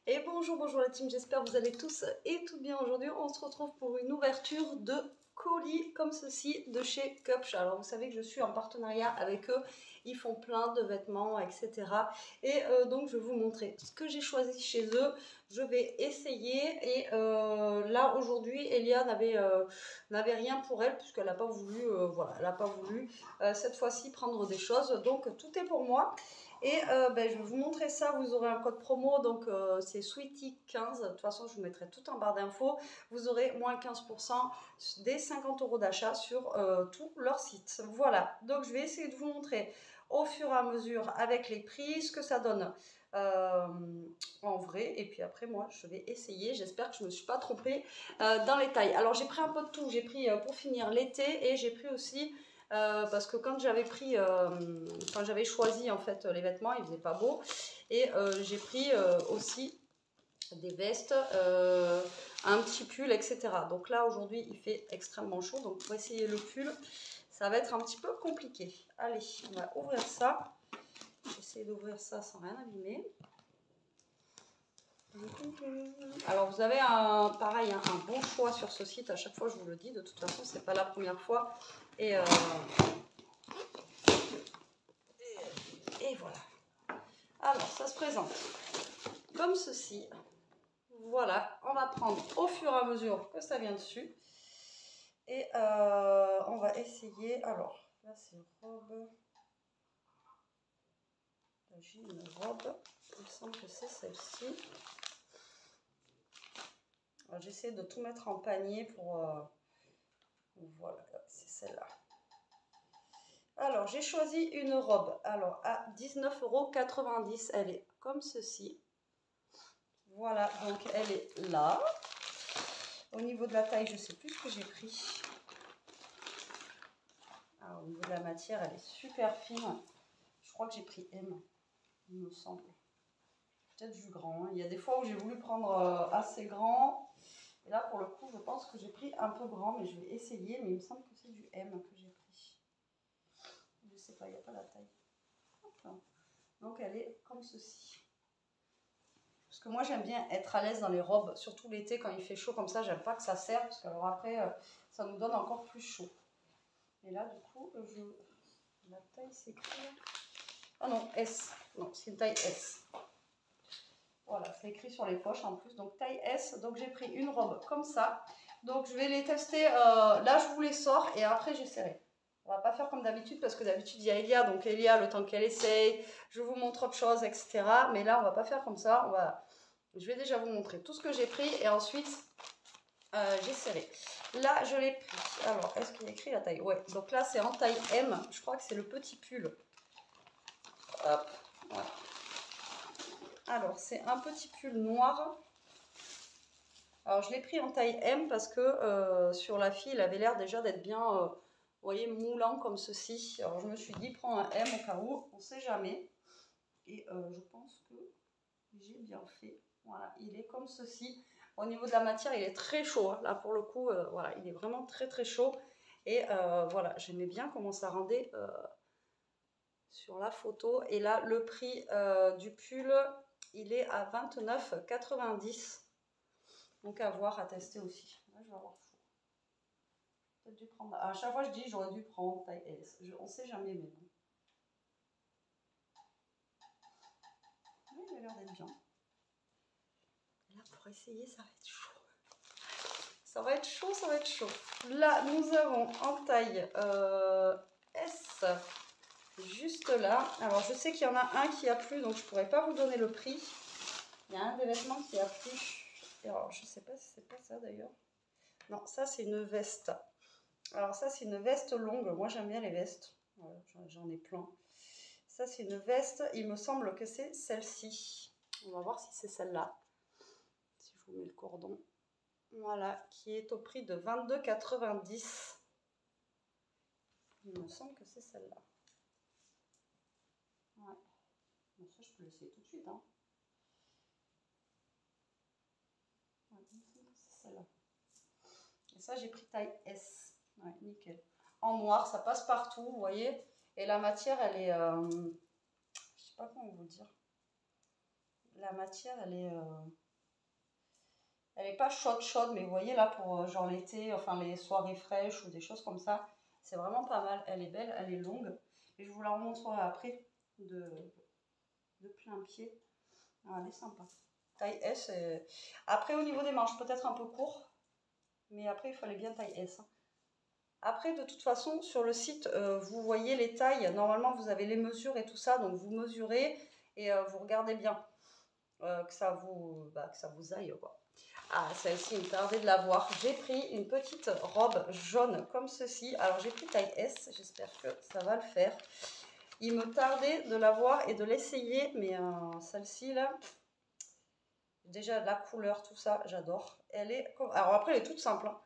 Et bonjour, bonjour la team, j'espère que vous allez tous et toutes bien. Aujourd'hui, on se retrouve pour une ouverture de colis comme ceci de chez Cupsh. Alors vous savez que je suis en partenariat avec eux, ils font plein de vêtements, etc. Et donc je vais vous montrer ce que j'ai choisi chez eux. Je vais essayer et là aujourd'hui, Elia n'avait rien pour elle puisqu'elle n'a pas voulu, voilà, elle n'a pas voulu cette fois-ci prendre des choses. Donc tout est pour moi. Et je vais vous montrer ça, vous aurez un code promo, donc c'est Sweetie15, de toute façon je vous mettrai tout en barre d'infos, vous aurez moins 15% des 50 € d'achat sur tout leur site. Voilà, donc je vais essayer de vous montrer au fur et à mesure avec les prix, ce que ça donne en vrai, et puis après moi je vais essayer, j'espère que je ne me suis pas trompée dans les tailles. Alors j'ai pris un peu de tout, j'ai pris pour finir l'été et j'ai pris aussi... parce que quand j'avais pris, quand j'avais choisi en fait les vêtements, il faisait pas beau, et j'ai pris aussi des vestes, un petit pull, etc. Donc là aujourd'hui il fait extrêmement chaud, donc pour essayer le pull, ça va être un petit peu compliqué. Allez, on va ouvrir ça. J'essaie d'ouvrir ça sans rien abîmer. Alors vous avez pareil un bon choix sur ce site, à chaque fois je vous le dis, de toute façon c'est pas la première fois. Et voilà. Alors, ça se présente comme ceci. Voilà, on va prendre au fur et à mesure que ça vient dessus. Et on va essayer. Alors, là c'est robe. Là j'ai une robe. Il me semble que c'est celle-ci. J'essaie de tout mettre en panier pour... voilà, c'est celle-là. Alors, j'ai choisi une robe. Alors, à 19,90 €. Elle est comme ceci. Voilà, donc elle est là. Au niveau de la taille, je ne sais plus ce que j'ai pris. Alors, au niveau de la matière, elle est super fine. Je crois que j'ai pris M, il me semble. Peut-être du grand. Il y a des fois où j'ai voulu prendre assez grand. Et là, pour le coup, je pense que j'ai pris un peu grand, mais je vais essayer. Mais il me semble que c'est du M que j'ai pris. Je ne sais pas, il n'y a pas la taille. Non. Donc, elle est comme ceci. Parce que moi, j'aime bien être à l'aise dans les robes, surtout l'été, quand il fait chaud comme ça. J'aime pas que ça serre, parce que alors après, ça nous donne encore plus chaud. Et là, du coup, la taille s'écrit... Ah non, S. Non, c'est une taille S. Voilà, c'est écrit sur les poches en plus. Donc, taille S. Donc, j'ai pris une robe comme ça. Donc, je vais les tester. Là, je vous les sors et après, j'essaierai. On va pas faire comme d'habitude parce que d'habitude, il y a Elia. Donc, Elia, le temps qu'elle essaye, je vous montre autre chose, etc. Mais là, on va pas faire comme ça. Je vais déjà vous montrer tout ce que j'ai pris et ensuite, j'essaierai. Là, je l'ai pris. Alors, est-ce qu'il y a écrit la taille? Ouais, donc là, c'est en taille M. Je crois que c'est le petit pull. Hop, voilà. Alors, c'est un petit pull noir. Alors, je l'ai pris en taille M parce que sur la fille, il avait l'air déjà d'être bien, vous voyez, moulant comme ceci. Alors, je me suis dit, prends un M au cas où, on ne sait jamais. Et je pense que j'ai bien fait. Voilà, il est comme ceci. Au niveau de la matière, il est très chaud. Hein. Là, pour le coup, voilà, il est vraiment très très chaud. Et voilà, j'aimais bien comment ça rendait sur la photo. Et là, le prix du pull, il est à 29,90 €. Donc à voir, à tester aussi. Là, je vais avoir chaud. Peut-être dû prendre... À chaque fois, je dis j'aurais dû prendre taille S. On ne sait jamais, mais bon. Oui, il a l'air d'être bien. Là, pour essayer, ça va être chaud. Ça va être chaud, ça va être chaud. Là, nous avons en taille S, juste là. Alors, je sais qu'il y en a un qui a plu, donc je ne pourrais pas vous donner le prix. Il y a un des vêtements qui a plu. Alors, je ne sais pas si c'est pas ça d'ailleurs. Non, ça, c'est une veste. Alors, ça, c'est une veste longue. Moi, j'aime bien les vestes. Voilà, j'en ai plein. Ça, c'est une veste. Il me semble que c'est celle-ci. On va voir si c'est celle-là. Si je vous mets le cordon. Voilà, qui est au prix de 22,90 €. Il me semble que c'est celle-là. Ouais. Bon, ça, je peux l'essayer tout de suite. Hein. Ouais, il me semble que c'est celle-là. Et ça, j'ai pris taille S. Ouais, nickel. En noir, ça passe partout, vous voyez. Et la matière, elle est... je sais pas comment vous dire. la matière, elle est pas chaude, mais vous voyez là, pour genre l'été, enfin les soirées fraîches ou des choses comme ça, c'est vraiment pas mal. Elle est belle, elle est longue. Et je vous la remontrerai après de plein pied. Ah, elle est sympa. Taille S. Après, au niveau des manches, peut-être un peu court. Mais après, il fallait bien taille S. Après, de toute façon, sur le site, vous voyez les tailles. Normalement, vous avez les mesures et tout ça. Donc, vous mesurez et vous regardez bien que ça vous aille, quoi. Ah, celle-ci, il me tardait de la voir. J'ai pris une petite robe jaune comme ceci. Alors, j'ai pris taille S. J'espère que ça va le faire. Il me tardait de la voir et de l'essayer. Mais celle-ci, là, déjà, la couleur, tout ça, j'adore. Alors, après, elle est toute simple, hein.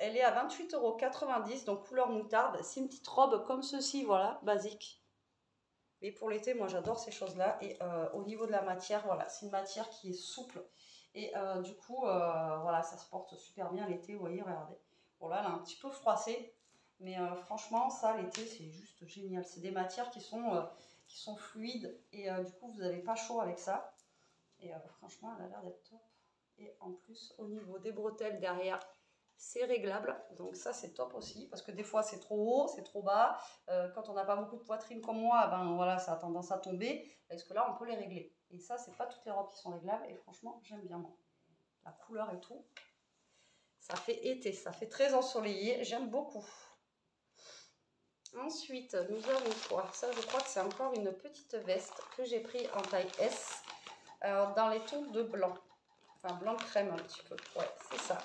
Elle est à 28,90 €, donc couleur moutarde. C'est une petite robe comme ceci, voilà, basique. Mais pour l'été, moi, j'adore ces choses-là. Et au niveau de la matière, voilà, c'est une matière qui est souple. Et du coup, voilà, ça se porte super bien l'été, vous voyez, regardez. Bon, là, elle est un petit peu froissée. Mais franchement, ça, l'été, c'est juste génial. C'est des matières qui sont fluides. Et du coup, vous n'avez pas chaud avec ça. Et franchement, elle a l'air d'être top. Et en plus, au niveau des bretelles derrière, c'est réglable, donc ça c'est top aussi, parce que des fois c'est trop haut, c'est trop bas, quand on n'a pas beaucoup de poitrine comme moi, ben voilà, ça a tendance à tomber, parce que là on peut les régler, et ça c'est pas toutes les robes qui sont réglables, et franchement j'aime bien moi, la couleur et tout, ça fait été, ça fait très ensoleillé, j'aime beaucoup. Ensuite nous avons quoi? Ça je crois que c'est encore une petite veste que j'ai pris en taille S, dans les tons de blanc, enfin blanc crème un petit peu, ouais c'est ça.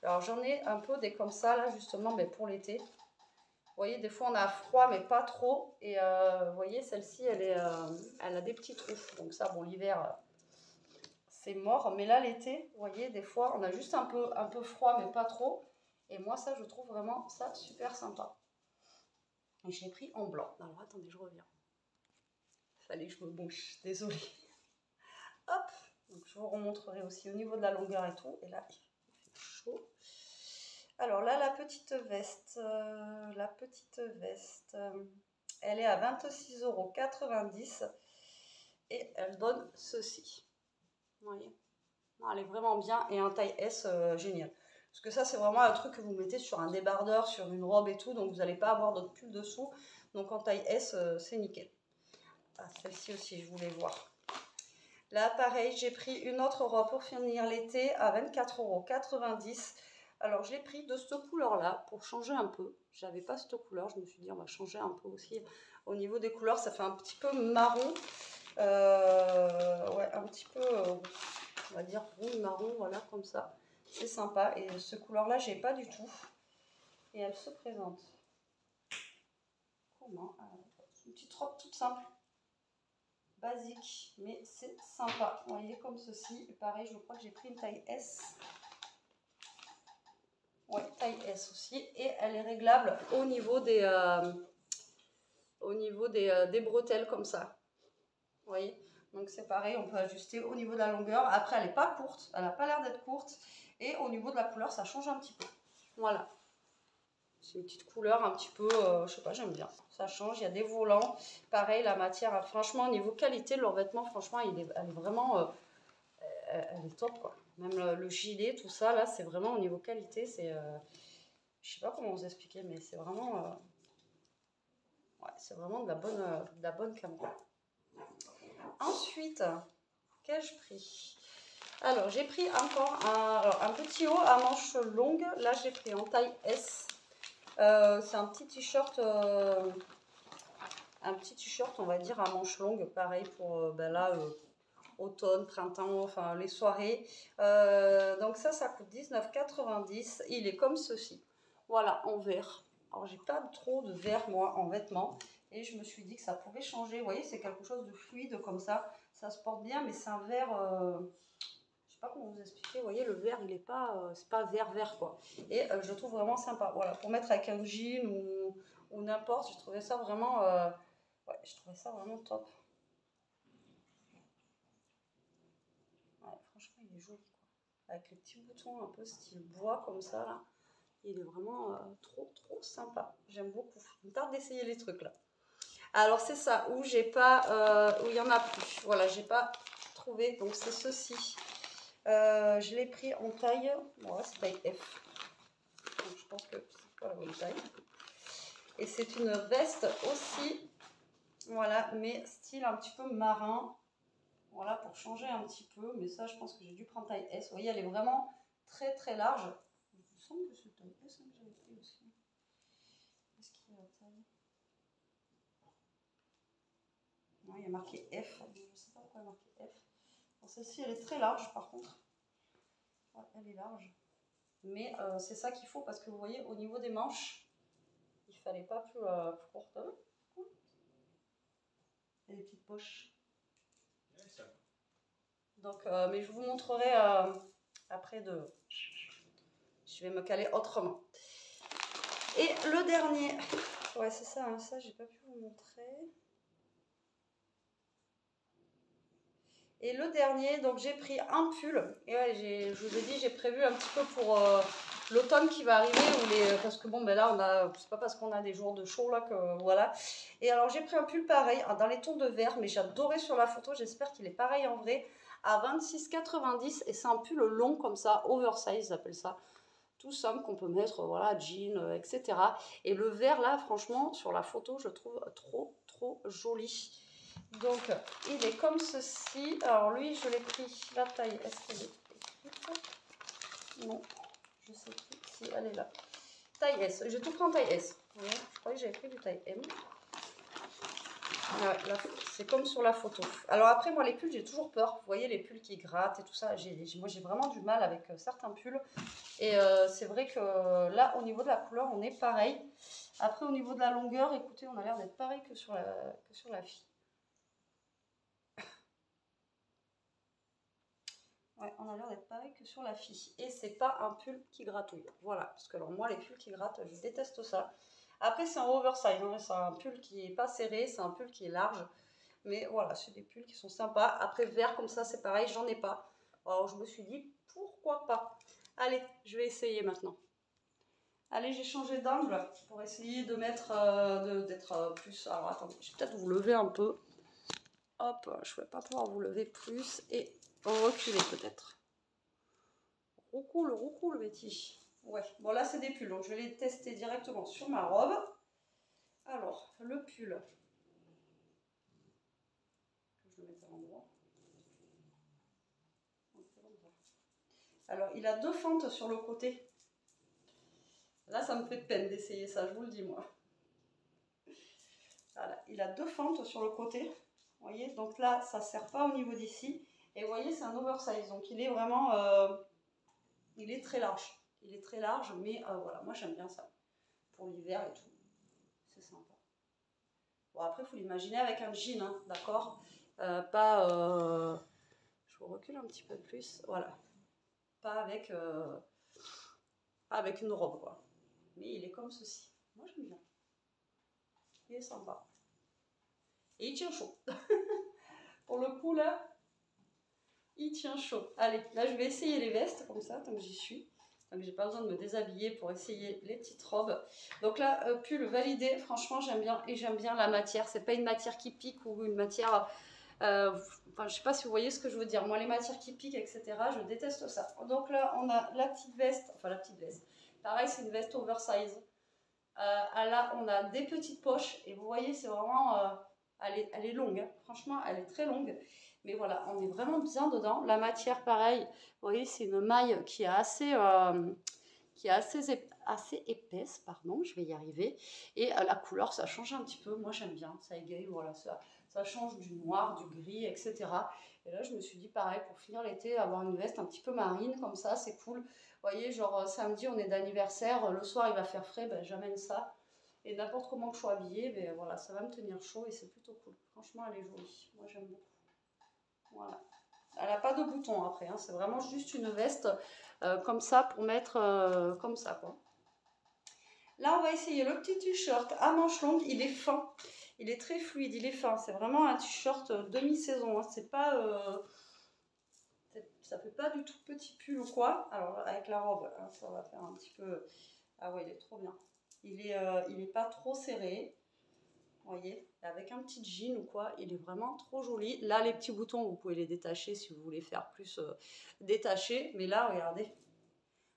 Alors j'en ai un peu des comme ça là justement, mais pour l'été. Vous voyez, des fois on a froid mais pas trop. Et vous voyez, celle-ci elle a des petits trous. Donc ça, bon, l'hiver c'est mort. Mais là l'été, vous voyez, des fois on a juste un peu froid mais pas trop. Et moi ça, je trouve vraiment ça super sympa. Et je l'ai pris en blanc. Alors attendez, je reviens. Fallait que je me bouge, désolée. Hop, donc je vous remontrerai aussi au niveau de la longueur et tout. Et là, il fait chaud. Alors là, la petite veste, elle est à 26,90 € et elle donne ceci. Vous voyez, elle est vraiment bien et en taille S, génial. Parce que ça, c'est vraiment un truc que vous mettez sur un débardeur, sur une robe et tout, donc vous n'allez pas avoir d'autres pulls dessous. Donc en taille S, c'est nickel. Ah, celle-ci aussi, je voulais voir. Là, pareil, j'ai pris une autre robe pour finir l'été à 24,90 €. Alors, je l'ai pris de cette couleur-là pour changer un peu. Je n'avais pas cette couleur, je me suis dit on va changer un peu aussi. Au niveau des couleurs, ça fait un petit peu marron. Ouais, un petit peu, on va dire rouge marron, voilà, comme ça. C'est sympa. Et ce couleur-là, j'ai pas du tout. Et elle se présente. Comment? Une petite robe toute simple. Basique, mais c'est sympa. Vous voyez, comme ceci. Et pareil, je crois que j'ai pris une taille S. Ouais, taille S aussi. Et elle est réglable au niveau des bretelles comme ça. Vous voyez, donc c'est pareil, on peut ajuster au niveau de la longueur. Après, elle n'est pas courte, elle n'a pas l'air d'être courte. Et au niveau de la couleur, ça change un petit peu. Voilà. C'est une petite couleur un petit peu, je sais pas, j'aime bien. Ça change, il y a des volants. Pareil, la matière, franchement, au niveau qualité, leur vêtement, franchement, elle est vraiment, elle est top, quoi. Même le gilet, tout ça, là, c'est vraiment au niveau qualité, c'est, je sais pas comment vous expliquer, mais c'est vraiment, ouais, c'est vraiment de la bonne cam, quoi. Ensuite, qu'ai-je pris? Alors, j'ai pris encore un petit haut à manches longues. Là, j'ai pris en taille S. C'est un petit t-shirt, on va dire, à manches longues. Pareil pour ben là, automne, printemps, enfin les soirées. Donc ça coûte 19,90 €. Il est comme ceci. Voilà, en vert. Alors, j'ai pas trop de vert, moi, en vêtements. Et je me suis dit que ça pouvait changer. Vous voyez, c'est quelque chose de fluide comme ça. Ça se porte bien, mais c'est un vert... je sais pas comment vous expliquer. Vous voyez, le vert, il est pas... c'est pas vert, quoi. Et je le trouve vraiment sympa. Voilà, pour mettre avec un jean ou n'importe, je trouvais ça vraiment... ouais, je trouvais ça vraiment top. Ouais, franchement, il est joli, quoi. Avec les petits boutons un peu style bois comme ça, là. Il est vraiment trop sympa. J'aime beaucoup. Il me tarde d'essayer les trucs là. Alors c'est ça où j'ai pas, où il y en a plus. Voilà, j'ai pas retrouvé. Donc c'est ceci. Je l'ai pris en taille, bon là c'est taille F. Donc je pense que c'est pas la bonne taille. Et c'est une veste aussi, voilà, mais style un petit peu marin. Voilà, pour changer un petit peu. Mais ça, je pense que j'ai dû prendre taille S. Vous voyez, elle est vraiment très très large. Il me semble que c'est taille S que j'avais pris aussi. Est-ce qu'il y a la taille? Non, il y a marqué F. Je ne sais pas pourquoi il y a marqué F. Bon, celle-ci, elle est très large par contre. Ouais, elle est large. Mais c'est ça qu'il faut parce que vous voyez, au niveau des manches, il ne fallait pas plus courte. Et des petites poches. Donc, mais je vous montrerai après de... Je vais me caler autrement. Et le dernier... Ouais, c'est ça, hein, ça, j'ai pas pu vous montrer. Et le dernier, donc j'ai pris un pull. Et ouais, je vous ai dit, j'ai prévu un petit peu pour l'automne qui va arriver. Parce que bon, ben là, c'est pas parce qu'on a des jours de chaud là que voilà. Et alors, j'ai pris un pull pareil, dans les tons de vert, mais j'ai adoré sur la photo. J'espère qu'il est pareil en vrai. À 26,90 et c'est un pull long comme ça, oversize, ils appellent ça. Tout simple qu'on peut mettre, voilà, jean, etc. Et le vert là, franchement, sur la photo, je trouve trop joli. Donc, il est comme ceci. Alors lui, je l'ai pris, la taille, est-ce qu'elle est écrite? Non, je sais plus si elle est là. Taille S, j'ai tout pris en taille S. Ouais, je croyais que j'avais pris du taille M. Ouais, c'est comme sur la photo. Alors après, moi, les pulls, j'ai toujours peur. Vous voyez, les pulls qui grattent et tout ça. Moi, j'ai vraiment du mal avec certains pulls. Et c'est vrai que là, au niveau de la couleur, on est pareil. Après, au niveau de la longueur, écoutez, on a l'air d'être pareil que sur la fille. Ouais, on a l'air d'être pareil que sur la fille. Et c'est pas un pull qui gratouille. Voilà, parce que alors moi, les pulls qui grattent, je déteste ça. Après, c'est un oversize. Hein. C'est un pull qui n'est pas serré, c'est un pull qui est large. Mais voilà, c'est des pulls qui sont sympas. Après, vert comme ça, c'est pareil, j'en ai pas. Alors, je me suis dit, pourquoi pas? Allez, je vais essayer maintenant. Allez, j'ai changé d'angle pour essayer de mettre, d'être plus... Alors, attendez, je vais peut-être vous lever un peu. Hop, je ne vais pas pouvoir vous lever plus. Et reculer peut-être. Roucoule, Betty. Ouais, bon là, c'est des pulls. Donc, je vais les tester directement sur ma robe. Alors, le pull... Je le mette à l'endroit. Alors, il a deux fentes sur le côté. Là, ça me fait peine d'essayer ça, je vous le dis, moi. Voilà, il a deux fentes sur le côté. Vous voyez, donc là, ça ne sert pas au niveau d'ici. Et vous voyez, c'est un oversize. Donc, il est vraiment... il est très large. Il est très large, mais voilà, moi, j'aime bien ça. Pour l'hiver et tout. C'est sympa. Bon, après, il faut l'imaginer avec un jean, hein, d'accord, pas... je vous recule un petit peu plus. Voilà. Pas avec une robe, quoi. Mais il est comme ceci. Moi, j'aime bien. Il est sympa. Et il tient chaud. Pour le coup, là, il tient chaud. Allez, là, je vais essayer les vestes, comme ça, tant que j'y suis. Donc, j'ai pas besoin de me déshabiller pour essayer les petites robes. Donc là, pull validé. Franchement, j'aime bien. Et j'aime bien la matière. C'est pas une matière qui pique ou une matière... enfin, je sais pas si vous voyez ce que je veux dire. Moi, les matières qui piquent, etc., je déteste ça. Donc là, on a la petite veste. Enfin, la petite veste. Pareil, c'est une veste oversize. Là, on a des petites poches et vous voyez, c'est vraiment, elle est longue, hein. Franchement, elle est très longue. Mais voilà, on est vraiment bien dedans. La matière, pareil, vous voyez, c'est une maille qui est assez épaisse, pardon, je vais y arriver. Et la couleur, ça change un petit peu. Moi, j'aime bien, ça égaye, voilà, ça change du noir, du gris, etc. Et là, je me suis dit, pareil, pour finir l'été, avoir une veste un petit peu marine, comme ça, c'est cool. Vous voyez, genre samedi, on est d'anniversaire, le soir, il va faire frais, ben, j'amène ça. Et n'importe comment que je sois habillée, ben, voilà, ça va me tenir chaud et c'est plutôt cool. Franchement, elle est jolie. Moi, j'aime beaucoup. Voilà. Elle n'a pas de boutons après, hein. C'est vraiment juste une veste comme ça pour mettre comme ça, quoi. Là, on va essayer le petit t-shirt à manches longues. Il est fin. Il est très fluide, il est fin. C'est vraiment un t-shirt demi-saison. Hein. C'est pas... ça fait pas du tout petit pull ou quoi. Alors, avec la robe, hein, ça va faire un petit peu... Ah ouais, il est trop bien. Il est pas trop serré. Vous voyez, Et avec un petit jean ou quoi, il est vraiment trop joli. Là, les petits boutons, vous pouvez les détacher si vous voulez faire plus détaché. Mais là, regardez,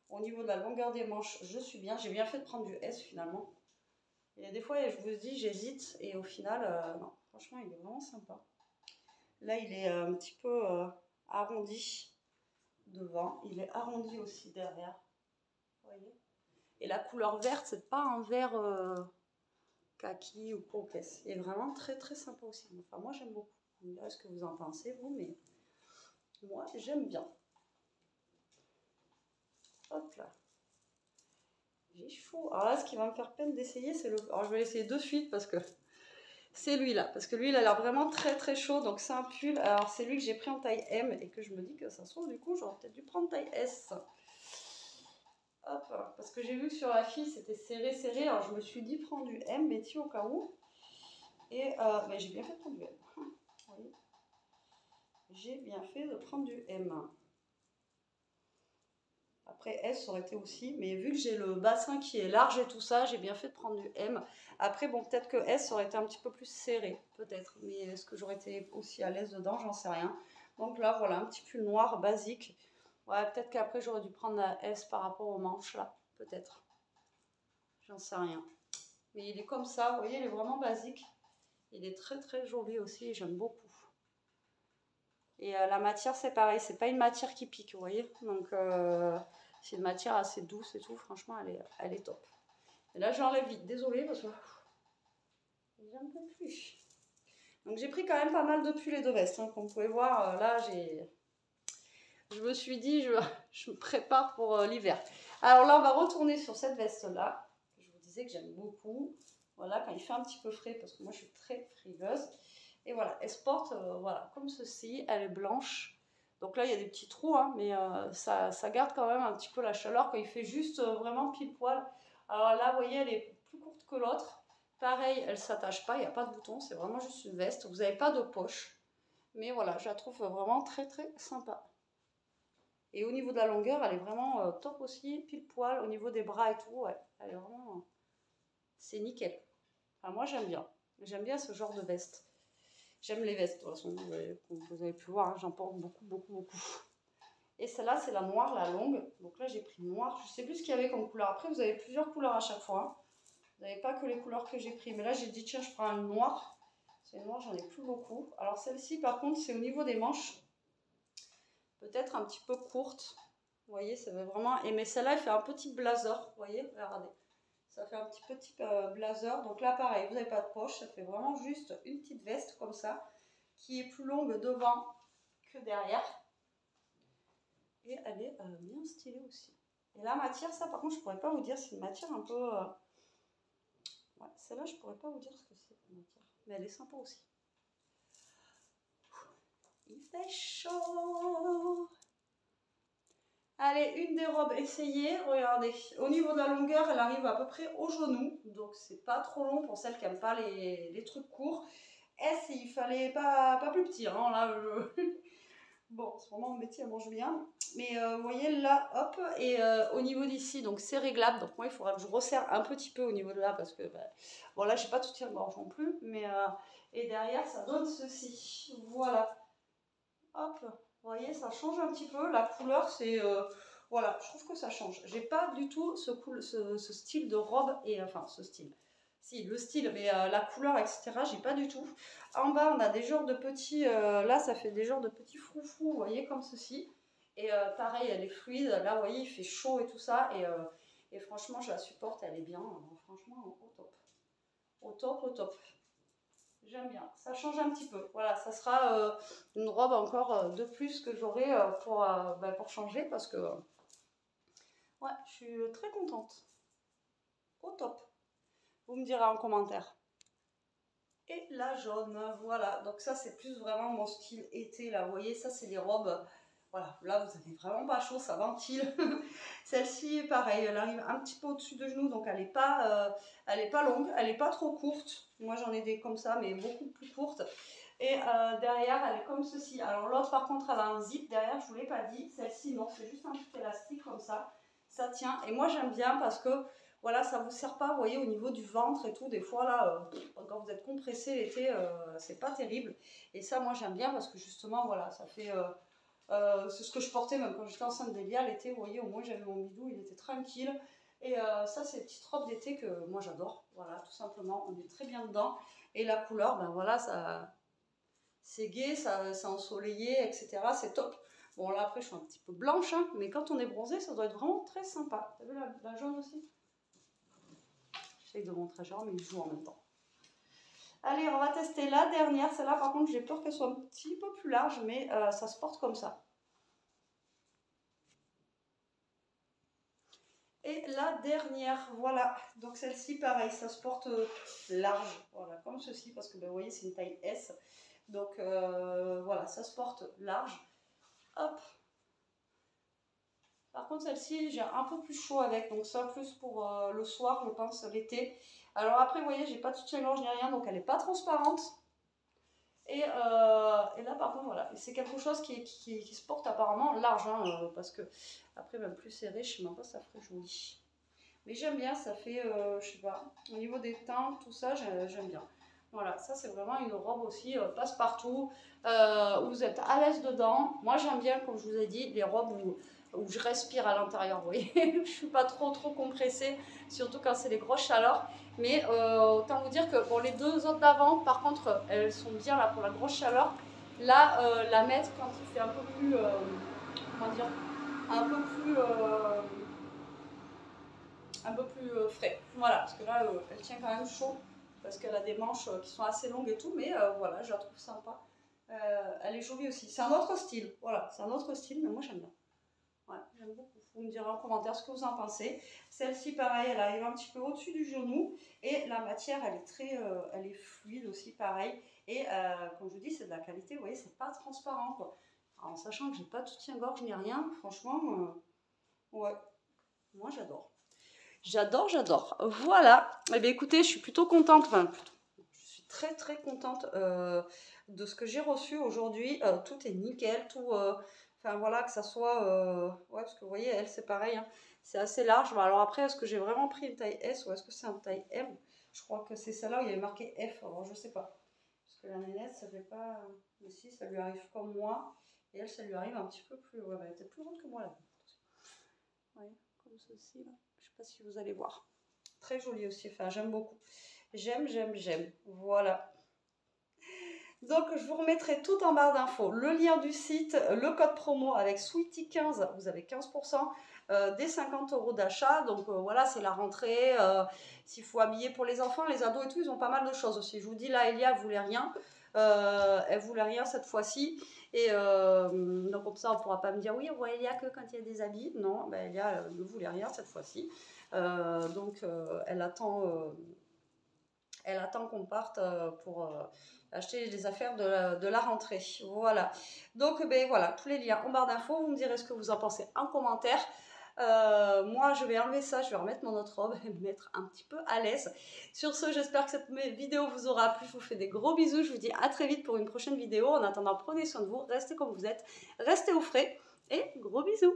au niveau de la longueur des manches, je suis bien. J'ai bien fait de prendre du S finalement. Il y a des fois, je vous dis, j'hésite. Et au final, non, franchement, il est vraiment sympa. Là, il est un petit peu arrondi devant. Il est arrondi aussi derrière. Vous voyez? Et la couleur verte, c'est pas un vert kaki ou coquesse. Il est vraiment très très sympa aussi. Enfin, moi, j'aime beaucoup. Vous me direz ce que vous en pensez, vous, mais moi, j'aime bien. Hop là. J'ai chaud. Alors là, ce qui va me faire peine d'essayer, c'est le... Alors, je vais l'essayer de suite parce que c'est lui là. Parce que lui, il a l'air vraiment très très chaud. Donc, c'est un pull. Alors, c'est lui que j'ai pris en taille M et que je me dis que ça se trouve, du coup, j'aurais peut-être dû prendre taille S. Hop, parce que j'ai vu que sur la fille, c'était serré, serré. Alors, je me suis dit, prends du M, Betty, au cas où. Et ben, j'ai bien fait de prendre du M. Vous voyez, j'ai bien fait de prendre du M. Après S, ça aurait été aussi, mais vu que j'ai le bassin qui est large et tout ça, j'ai bien fait de prendre du M. Après, bon, peut-être que S aurait été un petit peu plus serré, peut-être. Mais est-ce que j'aurais été aussi à l'aise dedans? J'en sais rien. Donc là, voilà, un petit pull noir basique. Ouais, peut-être qu'après, j'aurais dû prendre la S par rapport aux manches, là. Peut-être. J'en sais rien. Mais il est comme ça, vous voyez, il est vraiment basique. Il est très, très joli aussi, j'aime beaucoup. Et la matière, c'est pareil, c'est pas une matière qui pique, vous voyez. Donc, c'est une matière assez douce et tout. Franchement, elle est top. Et là, j'enlève vite. Désolée, parce que j'en peux plus. Donc, j'ai pris quand même pas mal de pulls et de vestes. Hein, comme vous pouvez voir, là, je me suis dit, je me prépare pour l'hiver. Alors là, on va retourner sur cette veste-là. Je vous disais que j'aime beaucoup. Voilà, quand il fait un petit peu frais, parce que moi, je suis très frileuse. Et voilà, elle se porte voilà, comme ceci, elle est blanche. Donc là, il y a des petits trous, hein, mais ça garde quand même un petit peu la chaleur quand il fait juste vraiment pile poil. Alors là, vous voyez, elle est plus courte que l'autre. Pareil, elle ne s'attache pas, il n'y a pas de bouton, c'est vraiment juste une veste. Vous n'avez pas de poche. Mais voilà, je la trouve vraiment très très sympa. Et au niveau de la longueur, elle est vraiment top aussi, pile poil. Au niveau des bras et tout, ouais, elle est vraiment... c'est nickel. Enfin, moi, j'aime bien. J'aime bien ce genre de veste. J'aime les vestes, de toute façon, vous avez pu voir, hein, j'en porte beaucoup, beaucoup, beaucoup. Et celle-là, c'est la noire, la longue. Donc là, j'ai pris noir. Je ne sais plus ce qu'il y avait comme couleur. Après, vous avez plusieurs couleurs à chaque fois. Hein. Vous n'avez pas que les couleurs que j'ai pris. Mais là, j'ai dit, tiens, je prends une noire. C'est noir, j'en ai plus beaucoup. Alors celle-ci, par contre, c'est au niveau des manches. Peut-être un petit peu courte. Vous voyez, ça va vraiment... Et mais celle-là, elle fait un petit blazer. Vous voyez, regardez. Ça fait un petit blazer. Donc là, pareil, vous n'avez pas de poche. Ça fait vraiment juste une petite veste comme ça, qui est plus longue devant que derrière. Et elle est bien stylée aussi. Et la matière, ça par contre, je ne pourrais pas vous dire. C'est une matière un peu... Ouais, celle-là, je ne pourrais pas vous dire ce que c'est comme matière. Mais elle est sympa aussi. Il fait chaud. Allez, une des robes essayées, regardez, au niveau de la longueur, elle arrive à peu près au genou, donc c'est pas trop long pour celles qui n'aiment pas les trucs courts. S, il fallait pas plus petit, hein, là, bon, en ce moment, mon métier, elle mange bien, mais vous voyez, là, hop, et au niveau d'ici, donc c'est réglable, donc moi, il faudra que je resserre un petit peu au niveau de là, parce que, bah, bon, là, j'ai pas tout tire-gorge non plus, mais, et derrière, ça donne ceci, voilà, hop. Vous voyez, ça change un petit peu. La couleur, c'est... voilà, je trouve que ça change. J'ai pas du tout ce style de robe. Et enfin, ce style. Si, le style, mais la couleur, etc., j'ai pas du tout. En bas, on a des genres de petits... là, ça fait des genres de petits froufrous, vous voyez, comme ceci. Et pareil, elle est fluide. Là, vous voyez, il fait chaud et tout ça. Et franchement, je la supporte. Elle est bien. Franchement, au top. Au top, au top. J'aime bien, ça change un petit peu. Voilà, ça sera une robe encore de plus que j'aurai pour changer parce que ouais, je suis très contente. Au top. Vous me direz en commentaire. Et la jaune, voilà. Donc ça, c'est plus vraiment mon style été là. Vous voyez, ça, c'est les robes. Voilà, là, vous avez vraiment pas chaud, ça ventile. Celle-ci, pareil, elle arrive un petit peu au-dessus de genou, donc elle n'est pas longue, elle n'est pas trop courte. Moi, j'en ai des comme ça, mais beaucoup plus courtes. Et derrière, elle est comme ceci. Alors l'autre, par contre, elle a un zip derrière, je ne vous l'ai pas dit. Celle-ci, non, c'est juste un petit élastique comme ça. Ça tient. Et moi, j'aime bien parce que, vous voilà, ça vous sert pas, vous voyez, au niveau du ventre et tout, des fois là, quand vous êtes compressé l'été, c'est pas terrible. Et ça, moi j'aime bien parce que justement, voilà, ça fait, c'est ce que je portais même quand j'étais enceinte d'Elia l'été, vous voyez, au moins j'avais mon bidou, il était tranquille. Et ça, c'est une petite robe d'été que moi j'adore, voilà, tout simplement, on est très bien dedans. Et la couleur, ben voilà, ça, c'est gai, ça, c'est ensoleillé, etc., c'est top. Bon là après je suis un petit peu blanche, hein, mais quand on est bronzé, ça doit être vraiment très sympa. T'as vu la jaune aussi? J'essaye de montrer genre, mais il joue en même temps. Allez, on va tester la dernière. Celle-là, par contre, j'ai peur qu'elle soit un petit peu plus large, mais ça se porte comme ça. Et la dernière, voilà. Donc celle-ci, pareil, ça se porte large. Voilà, comme ceci, parce que ben, vous voyez, c'est une taille S. Donc voilà, ça se porte large. Hop. Par contre, celle-ci, j'ai un peu plus chaud avec. Donc ça, plus pour le soir, je pense, l'été. Alors après, vous voyez, j'ai pas de soutien-gorge ni rien, donc elle n'est pas transparente. Et là, par contre, voilà, c'est quelque chose qui se porte apparemment large, hein, parce que après, même plus serré, je sais même pas, ça ferait joli. Mais j'aime bien, ça fait, je sais pas, au niveau des teintes, tout ça, j'aime bien. Voilà, ça c'est vraiment une robe aussi passe-partout, où vous êtes à l'aise dedans. Moi j'aime bien, comme je vous ai dit, les robes où je respire à l'intérieur, vous voyez. Je ne suis pas trop compressée, surtout quand c'est les grosses chaleurs. Mais autant vous dire que pour les deux autres d'avant, par contre, elles sont bien là pour la grosse chaleur. Là, la mettre quand il fait un peu plus, comment dire, un peu plus frais. Voilà, parce que là, elle tient quand même chaud, parce qu'elle a des manches qui sont assez longues et tout, mais voilà, je la trouve sympa. Elle est jolie aussi. C'est un autre style, voilà, c'est un autre style, mais moi j'aime bien. Ouais, j'aime beaucoup. Vous me direz en commentaire ce que vous en pensez. Celle-ci, pareil, elle arrive un petit peu au-dessus du genou, et la matière, elle est très, elle est fluide aussi, pareil. Et comme je vous dis, c'est de la qualité, vous voyez, c'est pas transparent, quoi. Alors, en sachant que j'ai pas de soutien-gorge ni rien, franchement, ouais, moi j'adore. J'adore, j'adore. Voilà. Eh bien, écoutez, je suis plutôt contente. Enfin, je suis très contente de ce que j'ai reçu aujourd'hui. Tout est nickel. Tout, enfin voilà, que ça soit. Ouais, parce que vous voyez, elle, c'est pareil. Hein, c'est assez large. Alors après, est-ce que j'ai vraiment pris une taille S ou est-ce que c'est une taille M? Je crois que c'est celle-là où il y avait marqué F. Alors je sais pas. Parce que la nénette, ça fait pas. Mais si, ça lui arrive comme moi. Et elle, ça lui arrive un petit peu plus. Ouais, elle est peut-être plus grande que moi là. Ouais, comme ceci là. Je sais pas si vous allez voir. Très joli aussi, enfin j'aime beaucoup. J'aime. Voilà. Donc je vous remettrai tout en barre d'infos. Le lien du site, le code promo avec Sweetie15, vous avez 15% des 50 € d'achat. Donc voilà, c'est la rentrée. S'il faut habiller pour les enfants, les ados et tout, ils ont pas mal de choses aussi. Je vous dis là, Elia, elle voulait rien. Elle voulait rien cette fois-ci. Et donc comme ça, on ne pourra pas me dire oui, on voit Elia que quand il y a des habits. Non, ben, Elia ne voulait rien cette fois-ci. Donc elle attend qu'on parte pour acheter les affaires de la rentrée. Voilà. Donc ben, voilà, tous les liens en barre d'infos. Vous me direz ce que vous en pensez en commentaire. Moi je vais enlever ça, je vais remettre mon autre robe et me mettre un petit peu à l'aise. Sur ce, j'espère que cette vidéo vous aura plu. Je vous fais des gros bisous. Je vous dis à très vite pour une prochaine vidéo. En attendant, prenez soin de vous, restez comme vous êtes, restez au frais et gros bisous.